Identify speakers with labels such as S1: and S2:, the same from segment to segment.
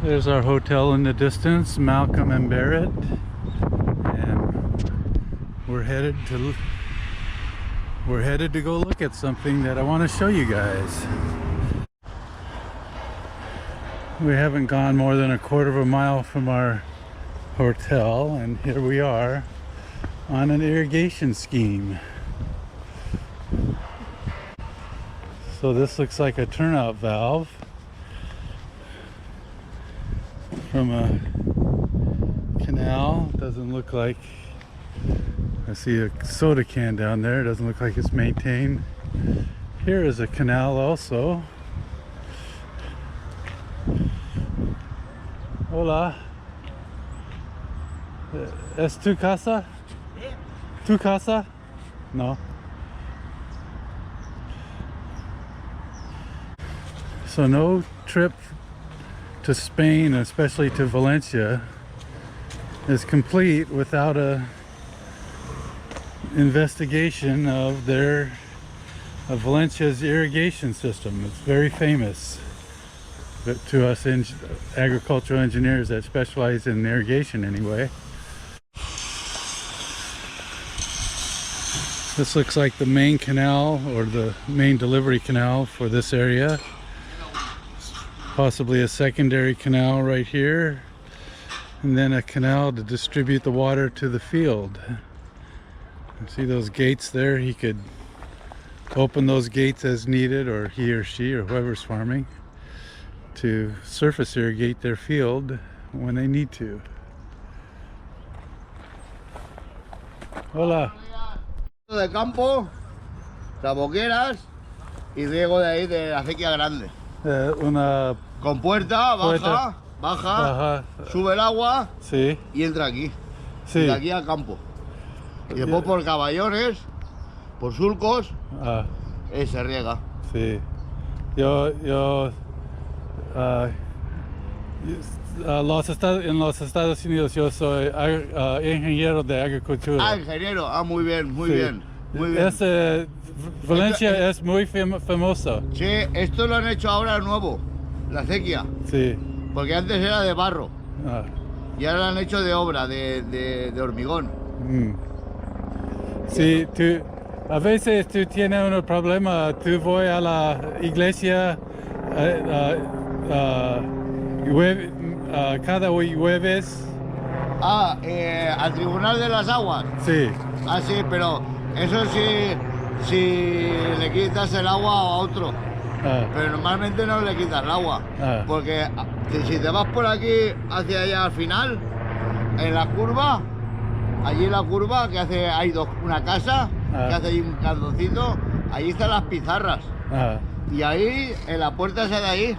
S1: There's our hotel in the distance, Malcolm and Barrett, and we're headed to go look at something that I want to show you guys. We haven't gone more than a quarter of a mile from our hotel, and here we are on an irrigation scheme. So this looks like a turnout valve from a canal. Doesn't look like, I see a soda can down there. Doesn't look like it's maintained. Here is a canal also. Hola. ¿Es tu casa? ¿Tu casa? No. So no trip to Spain, especially to Valencia, is complete without a investigation of Valencia's irrigation system. It's very famous to us agricultural engineers that specialize in irrigation anyway. This looks like the main canal, or the main delivery canal for this area. Possibly a secondary canal right here, and then a canal to distribute the water to the field. See those gates there? He could open those gates as needed, or he or she or whoever's farming, to surface irrigate their field when they need to. Hola.
S2: De campo, taboqueras y riego de ahí de la acequia grande.
S1: Una
S2: con puerta, baja, sube el agua,
S1: sí,
S2: y entra aquí.
S1: Sí.
S2: Y de aquí al campo. Y después por caballones, por surcos, se riega.
S1: Sí. En los Estados Unidos yo soy ingeniero de agricultura.
S2: Ingeniero, muy bien, muy bien.
S1: Valencia es muy famoso.
S2: Sí, esto lo han hecho ahora nuevo, la acequia.
S1: Sí.
S2: Porque antes era de barro. Y ahora lo han hecho de obra, de hormigón.
S1: Sí, a veces tú tienes un problema, tú voy a la iglesia cada jueves.
S2: Al Tribunal de las Aguas.
S1: Sí.
S2: Sí, pero eso sí, si le quitas el agua a otro. Pero normalmente no le quitas el agua. Porque si te vas por aquí hacia allá al final, en la curva, allí en la curva que hay una casa, que hace ahí un candoncito, allí están las pizarras. Y ahí, en la puerta esa de ahí,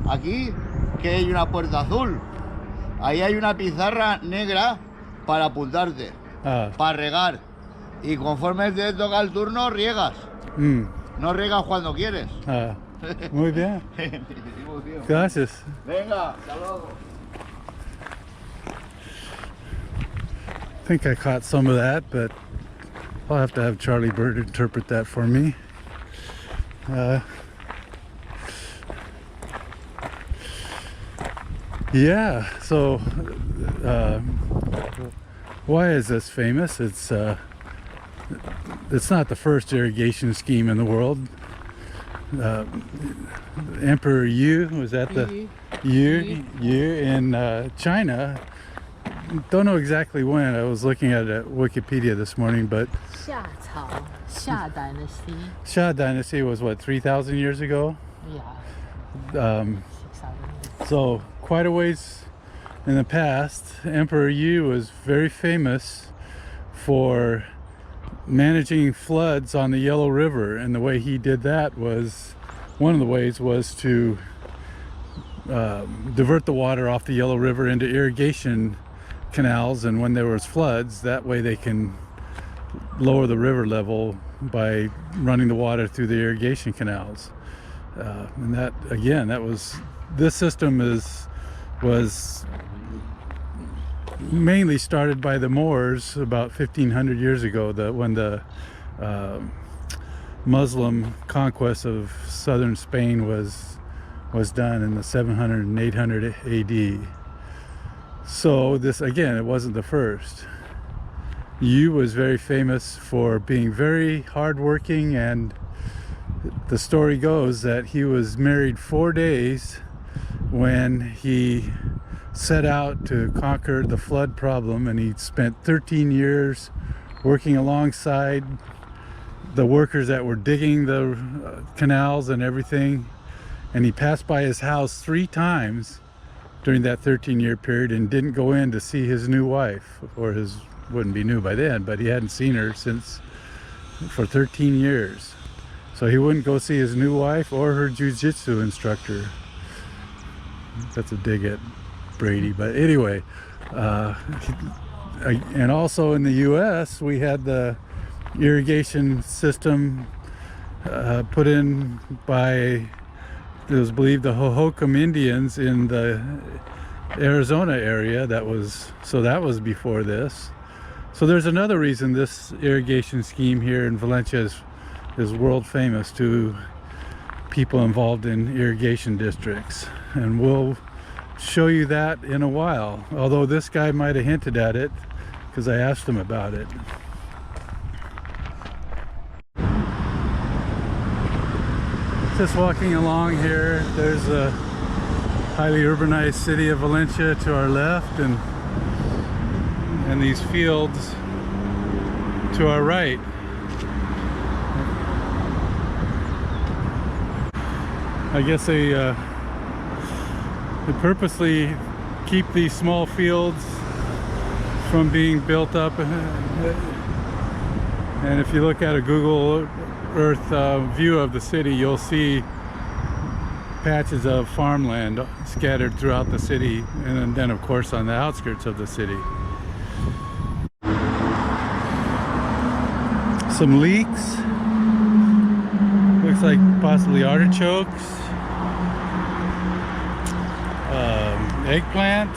S2: aquí, que hay una puerta azul, ahí hay una pizarra negra para apuntarte, para regar. Y conforme te toca el turno, riegas. No riegas cuando quieres.
S1: Muy bien. Gracias.
S2: Venga, hasta luego.
S1: I think I caught some of that, but I'll have to have Charlie Bird interpret that for me. Yeah, so why is this famous? It's not the first irrigation scheme in the world. Emperor Yu, was that the Yu in China? Don't know exactly when. I was looking at Wikipedia this morning, but
S3: Xia Dynasty.
S1: Xia Dynasty was what, 3,000 years ago?
S3: Yeah.
S1: So quite a ways in the past, Emperor Yu was very famous for managing floods on the Yellow River, and the way he did that was, one of the ways was to divert the water off the Yellow River into irrigation canals, and when there was floods, that way they can lower the river level by running the water through the irrigation canals. And that, again, this system was mainly started by the Moors about 1,500 years ago, when the Muslim conquest of southern Spain was was done in the 700 and 800 AD. So this, again, it wasn't the first. Yu was very famous for being very hardworking, and the story goes that he was married 4 days when he set out to conquer the flood problem, and he spent 13 years working alongside the workers that were digging the canals and everything. And he passed by his house 3 times during that 13-year period and didn't go in to see his new wife, or his, wouldn't be new by then, but he hadn't seen her since for 13 years. So he wouldn't go see his new wife or her jiu-jitsu instructor. That's a dig at Brady, but anyway, and also in the US we had the irrigation system put in by, it was believed, the Hohokam Indians in the Arizona area. That was before this. So there's another reason this irrigation scheme here in Valencia is world famous to people involved in irrigation districts, and we'll show you that in a while, although this guy might have hinted at it because I asked him about it. Just walking along here, there's a highly urbanized city of Valencia to our left, and these fields to our right. I guess they purposely keep these small fields from being built up, and if you look at a Google Earth view of the city, you'll see patches of farmland scattered throughout the city, and then of course on the outskirts of the city. Some leeks, looks like possibly artichokes, eggplant,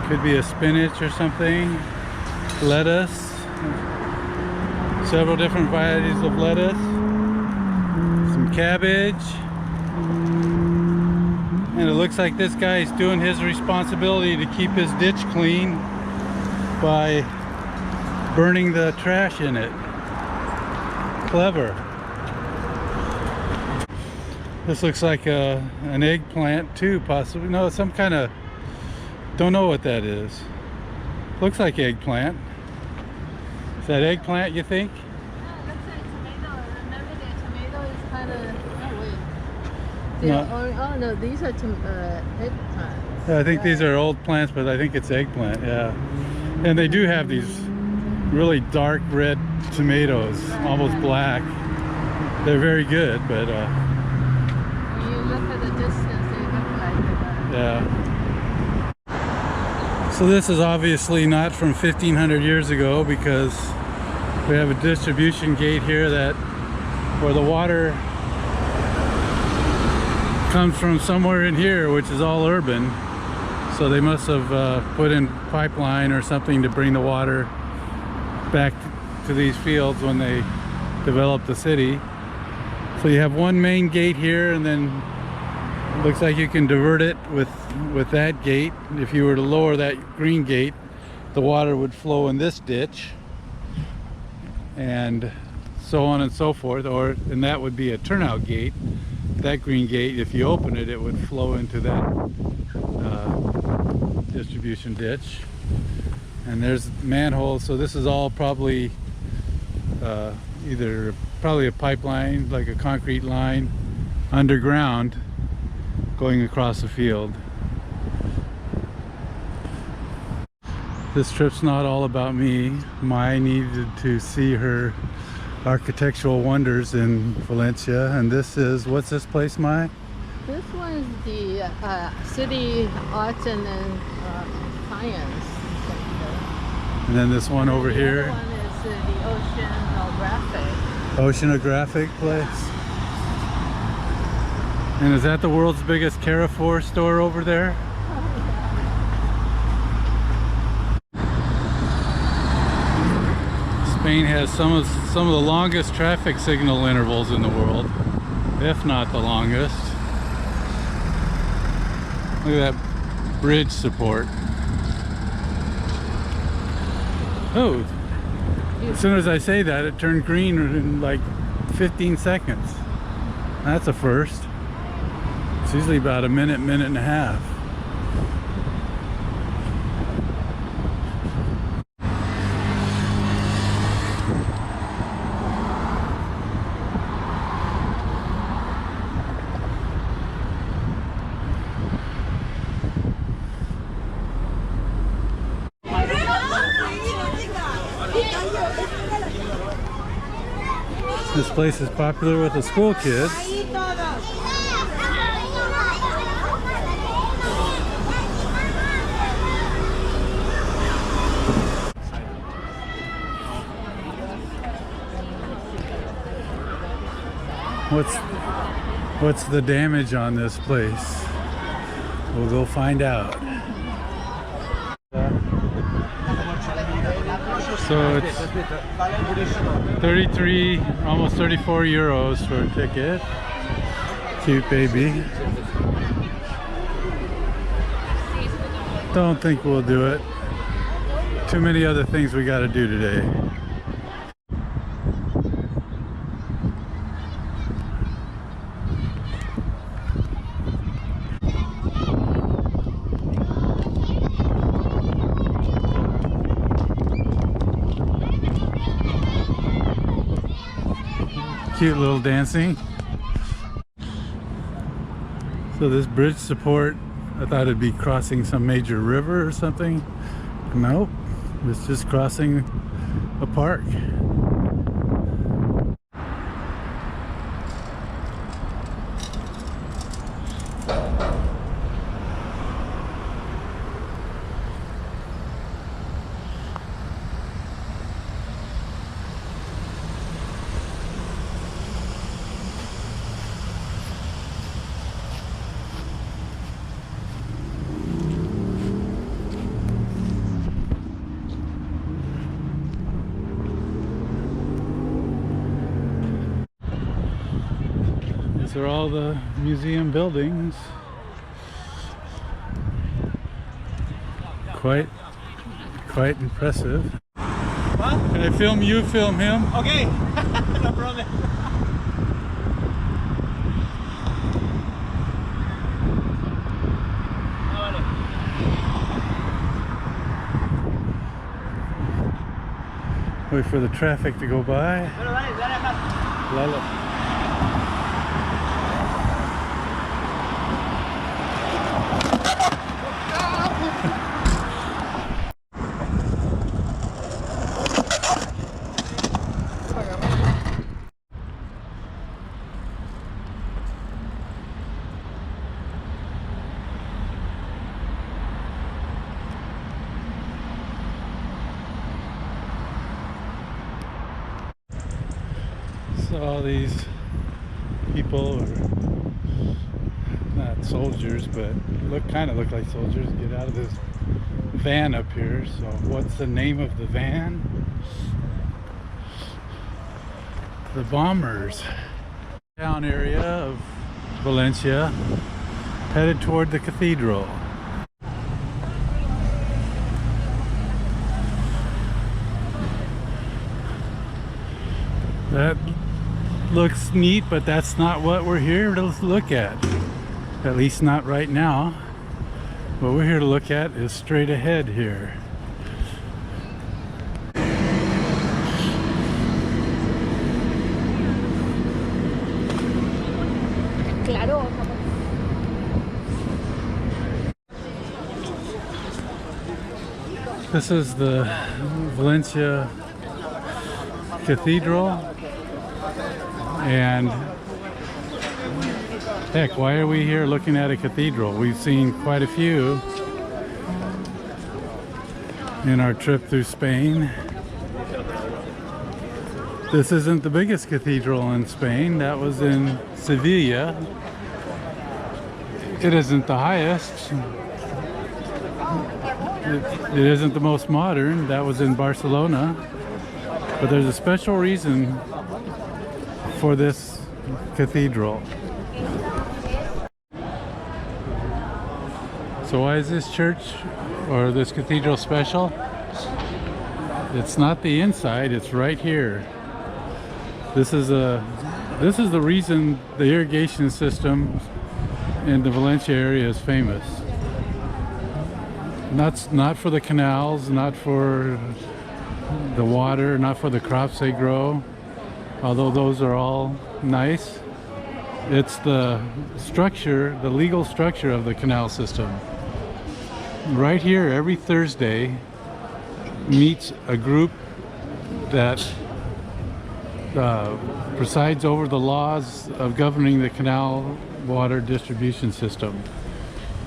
S1: could be a spinach or something, lettuce, several different varieties of lettuce, some cabbage, and it looks like this guy's doing his responsibility to keep his ditch clean by burning the trash in it. Clever. This looks like an eggplant too, possibly. No, it's some kind of, don't know what that is. Looks like eggplant. Is that eggplant, you think?
S3: No, it looks like tomato. Remember that tomato is kind of, oh wait. Oh no, these are eggplants.
S1: Yeah, I think these are old plants, but I think it's eggplant, yeah. And they do have these really dark red tomatoes, almost black. They're very good, but
S3: when you look at the distance, they look like
S1: yeah. So this is obviously not from 1500 years ago, because we have a distribution gate here where the water comes from somewhere in here, which is all urban. So they must have put in pipeline or something to bring the water back to these fields when they developed the city. So you have one main gate here, and then it looks like you can divert it with that gate. If you were to lower that green gate, the water would flow in this ditch, and so on and so forth. And that would be a turnout gate. That green gate, if you open it, it would flow into that distribution ditch. And there's manholes, so this is all probably probably a pipeline, like a concrete line underground going across the field. This trip's not all about me. Mai needed to see her architectural wonders in Valencia, and this is, what's this place, Mai?
S3: This one is the City Arts and Science Center.
S1: And then this one over here.
S3: The other one is the Oceanographic.
S1: Oceanographic place. And is that the world's biggest Carrefour store over there? Spain has some of the longest traffic signal intervals in the world. if not the longest. Look at that bridge support. Oh, as soon as I say that, it turned green in like 15 seconds. That's a first. It's usually about a minute, minute and a half. This place is popular with the school kids. What's the damage on this place? We'll go find out. So it's 33, almost 34 euros for a ticket. Cute baby. Don't think we'll do it. Too many other things we got to do today. Cute little dancing. So this bridge support, I thought it'd be crossing some major river or something. Nope, it's just crossing a park. These are all the museum buildings. Quite impressive.
S4: What?
S1: Can I film you, film him?
S4: Okay, no problem.
S1: Wait for the traffic to go by. Lala. So all these people are not soldiers, but kind of look like soldiers, get out of this van up here. So what's the name of the van? The Bombers. Town area of Valencia, headed toward the cathedral. That looks neat, but that's not what we're here to look at least not right now. What we're here to look at is straight ahead here. This is the Valencia Cathedral, and heck, why are we here looking at a cathedral? We've seen quite a few in our trip through Spain. This isn't the biggest cathedral in Spain. That was in Sevilla. It isn't the highest. It isn't the most modern. That was in Barcelona. But there's a special reason for this cathedral. So why is this church or this cathedral special? It's not the inside, it's right here. This is the reason the irrigation system in the Valencia area is famous. Not for the canals, not for the water, not for the crops they grow, although those are all nice. It's the structure, the legal structure of the canal system. Right here, every Thursday, meets a group that presides over the laws of governing the canal water distribution system.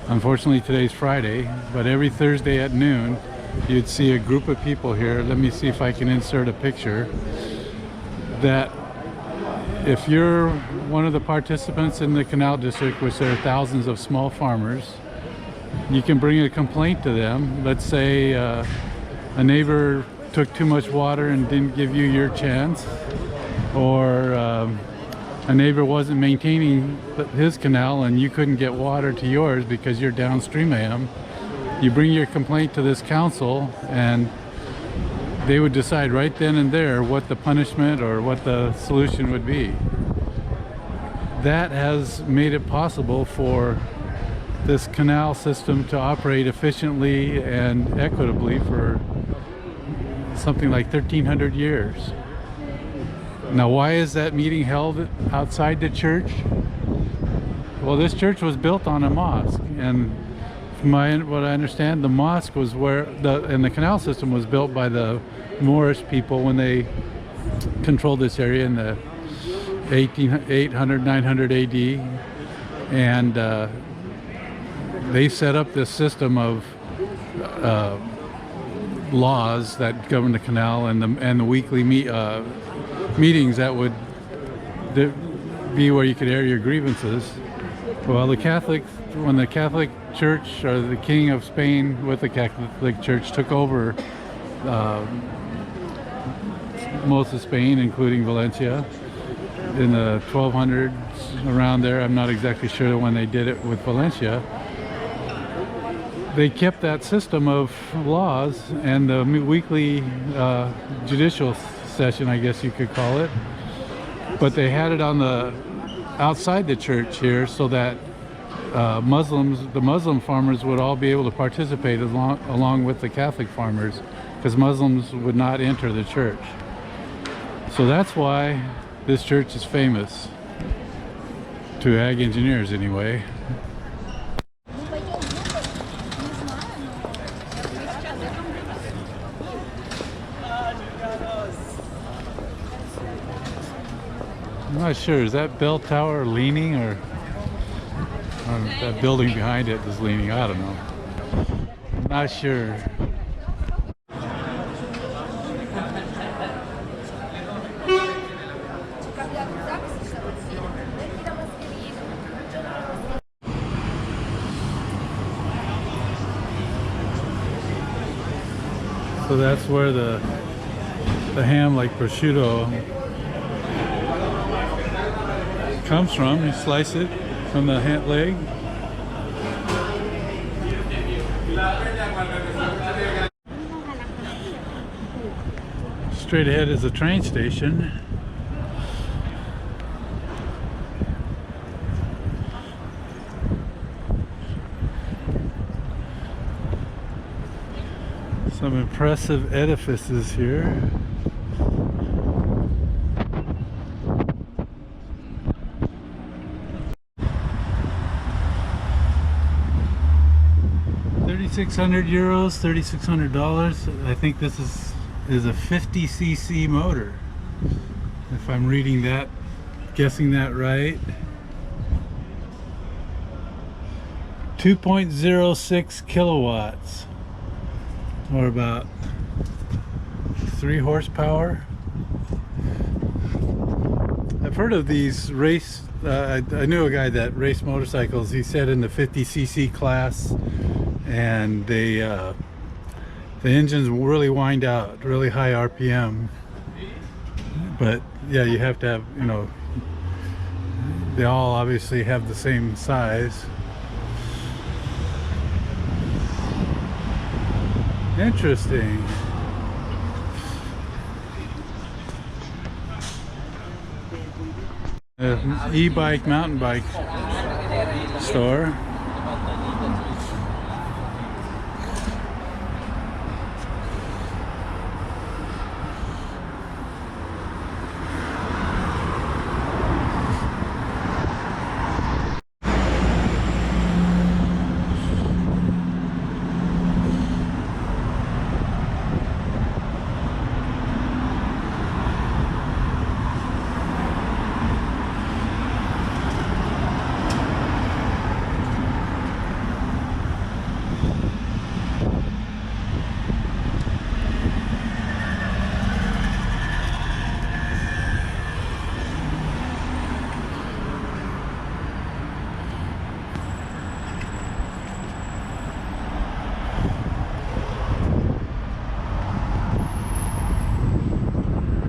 S1: Unfortunately, today's Friday, but every Thursday at noon, you'd see a group of people here. Let me see if I can insert a picture. That if you're one of the participants in the canal district, which there are thousands of small farmers, you can bring a complaint to them. Let's say a neighbor took too much water and didn't give you your chance, or a neighbor wasn't maintaining his canal and you couldn't get water to yours because you're downstream of him. You bring your complaint to this council and they would decide right then and there what the punishment or what the solution would be. That has made it possible for this canal system to operate efficiently and equitably for something like 1,300 years. Now, why is that meeting held outside the church? Well, this church was built on a mosque, and from what I understand, the mosque was where and the canal system was built by the Moorish people when they controlled this area in the 800, 900 AD, and they set up this system of laws that govern the canal and the weekly meetings that would be where you could air your grievances. Well, when the Catholic Church, or the King of Spain with the Catholic Church, took over most of Spain, including Valencia, in the 1200s, around there, I'm not exactly sure when they did it with Valencia, they kept that system of laws and the weekly judicial session, I guess you could call it, but they had it on the outside the church here so that the Muslim farmers would all be able to participate along with the Catholic farmers, because Muslims would not enter the church. So that's why this church is famous, to ag engineers anyway. I'm not sure, is that bell tower leaning, or that building behind it is leaning? I don't know. I'm not sure. So that's where the ham, like prosciutto, comes from. You slice it from the leg. Straight ahead is a train station. Some impressive edifices here. €3,600, $3,600. I think this is a 50cc motor, if I'm reading that, guessing that right. 2.06 kilowatts, or about 3 horsepower. I've heard of these race, I knew a guy that raced motorcycles. He said in the 50cc class, and the engines really wind out, really high RPM. But yeah, you have to have, They all obviously have the same size. Interesting. E-bike, mountain bike store.